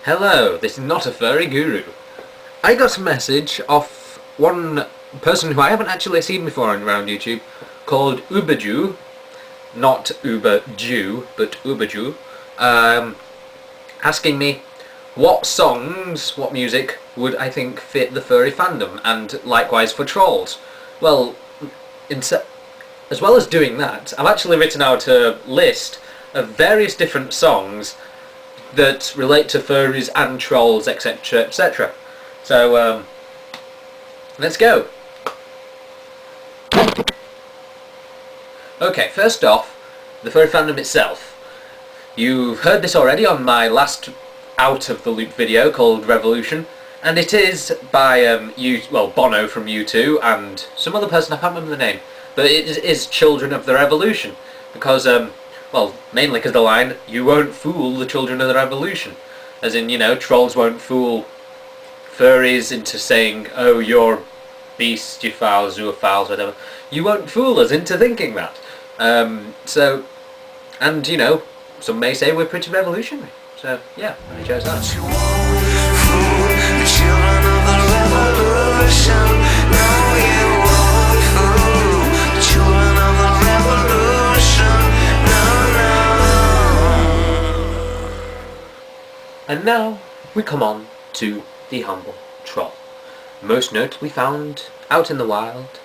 Hello, this is not a furry guru. I got a message off one person who I haven't actually seen before around YouTube, called Uberju, not Uberju, but Uberju, asking me what songs, what music would I think fit the furry fandom, and likewise for trolls. Well, as well as doing that, I've actually written out a list of various different songs that relate to furries and trolls, etc, etc. So, let's go. Okay, first off, the furry fandom itself. You've heard this already on my last out of the loop video called Revolution, and it is by Bono from U2 and some other person, I can't remember the name, but it is Children of the Revolution, because mainly because the line, "You won't fool the children of the revolution." As in, you know, trolls won't fool furries into saying, "Oh, you're beast, you fouls, whatever." You won't fool us into thinking that. And you know, some may say we're pretty revolutionary. So, yeah, I chose that. You won't fool the children of the revolution. No, you won't fool the children of the revolution. And now we come on to the humble troll, most notably found out in the wild,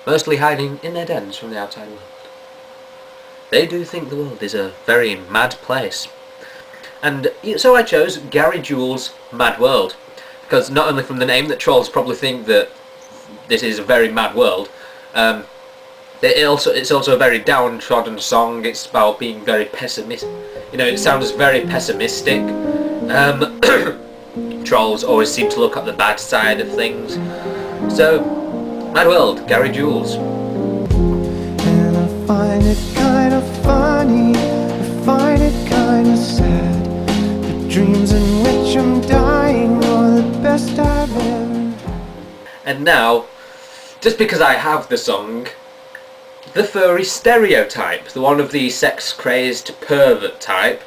mostly hiding in their dens from the outside world. They do think the world is a very mad place, and so I chose Gary Jules' Mad World, because not only from the name that trolls probably think that this is a very mad world, it's also a very downtrodden song. It's about being very pessimistic. You know, it sounds very pessimistic. Trolls always seem to look at the bad side of things. So, Mad World, Gary Jules. And I find it kind of funny, I find it kind of sad. The dreams in which I'm dying are the best I've ever. And now, just because I have the song, the furry stereotype, the one of the sex-crazed pervert type,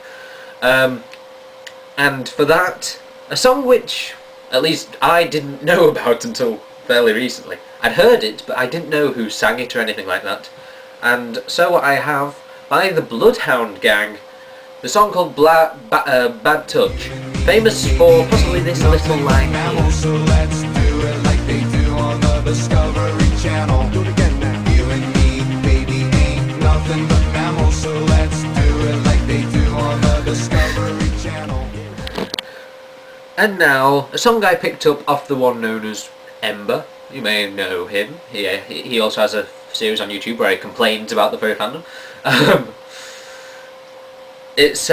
and for that, a song which, at least I didn't know about until fairly recently. I'd heard it, but I didn't know who sang it or anything like that. And so I have, by the Bloodhound Gang, the song called Bad Touch, famous for possibly this little line here. So let's do it like they do on the Discovery Channel. Do it again now. You and me, baby, ain't nothing but mammals. So let's do it like they do on the Discovery Channel. And now, a song I picked up off the one known as Ember. You may know him. He also has a series on YouTube where he complains about the furry fandom. It's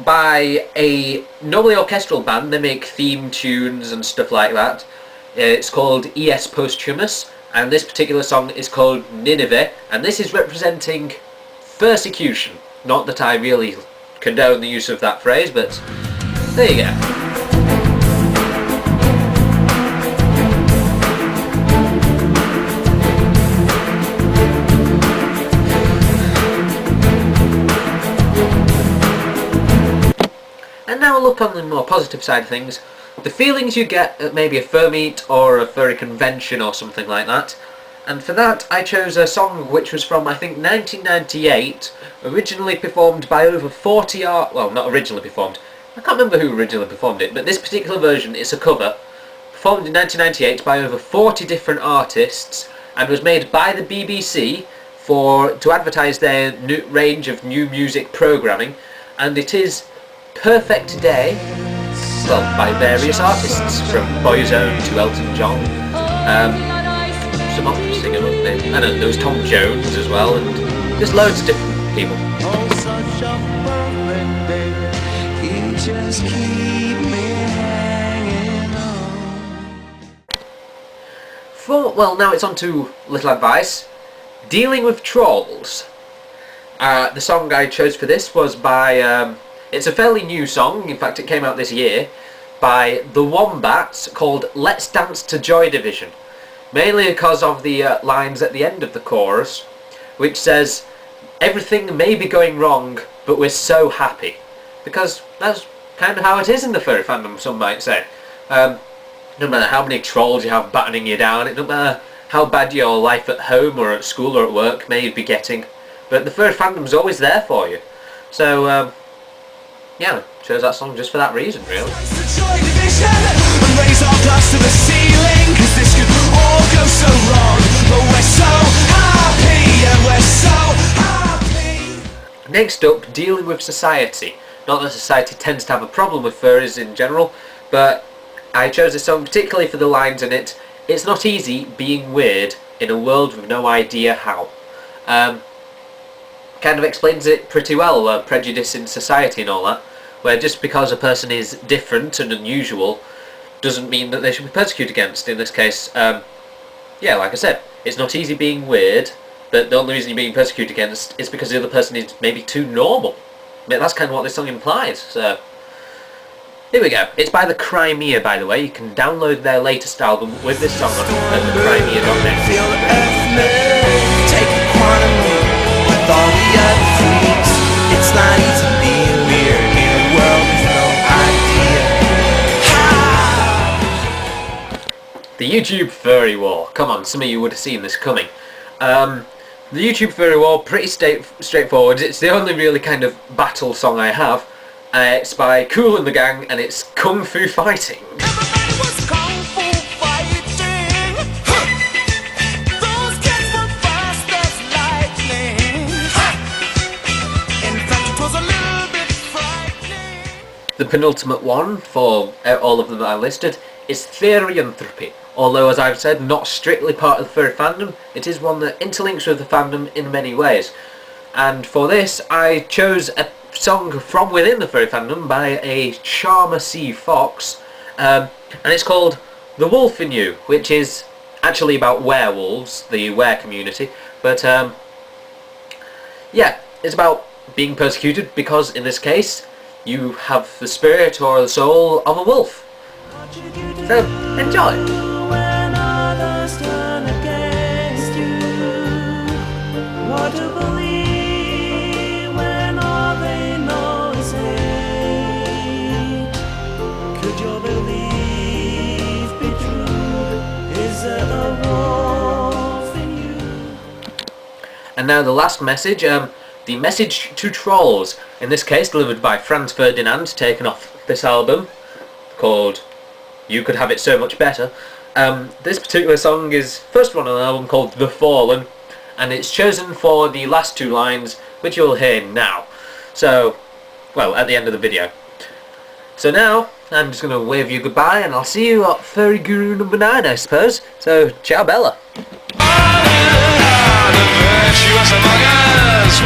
by a normally orchestral band. They make theme tunes and stuff like that. It's called ES Posthumous, and this particular song is called Nineveh, and this is representing persecution. Not that I really condone the use of that phrase, but there you go. And now a look on the more positive side of things. The feelings you get at maybe a fur meet or a furry convention or something like that. And for that I chose a song which was from I think 1998, originally performed by over 40 not originally performed. I can't remember who originally performed it, but this particular version is a cover, performed in 1998 by over 40 different artists, and was made by the BBC to advertise their new range of new music programming, and it is Perfect Day, well, by various artists, from Boyzone to Elton John, some opera singer, I know there was Tom Jones as well, and there's loads of different people. Oh, such a perfect day. You just keep me hanging on. Well, now it's on to little advice. Dealing with trolls. The song I chose for this was by, it's a fairly new song, in fact it came out this year, by the Wombats, called Let's Dance to Joy Division. Mainly because of the lines at the end of the chorus, which says, "Everything may be going wrong, but we're so happy." Because that's kind of how it is in the furry fandom, some might say. No matter how many trolls you have battening you down, it doesn't matter how bad your life at home or at school or at work may be getting, but the furry fandom's always there for you. So, yeah, chose that song just for that reason, really. Next up, dealing with society. Not that society tends to have a problem with furries in general, but I chose this song particularly for the lines in it. It's not easy being weird in a world with no idea how. Kind of explains it pretty well, prejudice in society and all that, where just because a person is different and unusual doesn't mean that they should be persecuted against. In this case, yeah, like I said, it's not easy being weird, but the only reason you're being persecuted against is because the other person is maybe too normal. I mean, that's kind of what this song implies, so... Here we go. It's by the Crimea, by the way. You can download their latest album with this song on at thecrimea.net. Take a quantum leap with all the other freaks. It's not easy being weird in a world with no idea. The YouTube Furry War. Come on, some of you would have seen this coming. The YouTube Furry War, pretty straightforward. It's the only really kind of battle song I have. It's by Kool and the Gang, and it's Kung Fu Fighting. Everybody was kung fu fighting. Those kids were fast as lightning. In fact, it was a little bit frightening. The penultimate one, for all of them that I listed, is Theoryanthropy. Although, as I've said, not strictly part of the furry fandom, it is one that interlinks with the fandom in many ways. And for this, I chose a song from within the furry fandom by a Charmer C. Fox, and it's called The Wolf in You, which is actually about werewolves, the were community, but yeah, it's about being persecuted because, in this case, you have the spirit or the soul of a wolf. So, enjoy! When others turn against you, what to believe when all they know is hate? Could your belief be true? Is there a wolf in you? And now the last message, the message to trolls, in this case delivered by Franz Ferdinand, taken off this album, called You Could Have It So Much Better. This particular song is first one on an album called The Fallen, and it's chosen for the last two lines, which you'll hear now. So, well, at the end of the video. So now, I'm just going to wave you goodbye, and I'll see you at Furry Guru number 9, I suppose. So, ciao Bella. The virtuous among us.